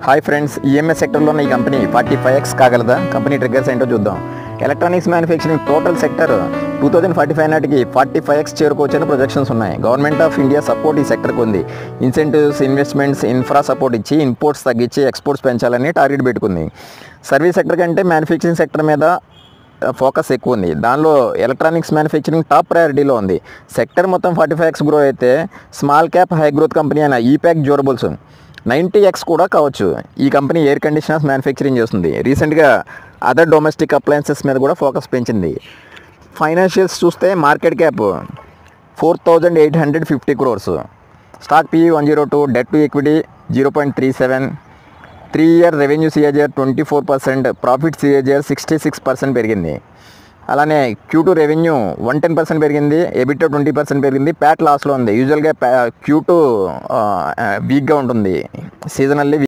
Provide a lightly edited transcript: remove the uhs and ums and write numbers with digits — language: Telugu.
హాయ్ ఫ్రెండ్స్, ఈఎంఎస్ సెక్టర్లో ఉన్న ఈ కంపెనీ 45x కాగలదా? కంపెనీ ట్రిగ్గర్స్ ఏంటో చూద్దాం. ఎలక్ట్రానిక్స్ మ్యానుఫ్యాక్చరింగ్ టోటల్ సెక్టర్ 2045 నాటికి 45x చేరుకోవచ్చని ప్రొజెక్షన్స్ ఉన్నాయి. గవర్నమెంట్ ఆఫ్ ఇండియా సపోర్ట్ ఈ సెక్టర్కి ఉంది. ఇన్సెంటివ్స్, ఇన్వెస్ట్మెంట్స్, ఇన్ఫ్రా సపోర్ట్ ఇచ్చి ఇంపోర్ట్స్ తగ్గించి ఎక్స్పోర్ట్స్ పెంచాలని టార్గెట్ పెట్టుకుంది. సర్వీస్ సెక్టర్ కంటే మ్యానుఫ్యాక్చరింగ్ సెక్టర్ మీద ఫోకస్ ఎక్కువ ఉంది. దానిలో ఎలక్ట్రానిక్స్ మ్యానుఫ్యాక్చరింగ్ టాప్ ప్రయారిటీలో ఉంది. సెక్టర్ మొత్తం 45x గ్రో అయితే small cap high growth company అయిన ఈపాక్ డ్యూరబుల్స్ 90x కూడా కావచ్చు. ఈ కంపెనీ ఎయిర్ కండిషనర్స్ మ్యానుఫ్యాక్చరింగ్ చేస్తుంది. రీసెంట్గా అదర్ డొమెస్టిక్ అప్లయన్సెస్ మీద కూడా ఫోకస్ పెంచింది. ఫైనాన్షియల్స్ చూస్తే market cap 4850 crores, stock PE 102, debt to equity 0.37, 3-year revenue CAGR 24%, profit CAGR 66% పెరిగింది. అలానే Q2 రెవెన్యూ 110% పెరిగింది, EBITDA 20% పెరిగింది, ప్యాట్ లాస్లో ఉంది. యూజువల్గా Q2 వీక్గా ఉంటుంది, సీజనల్లీ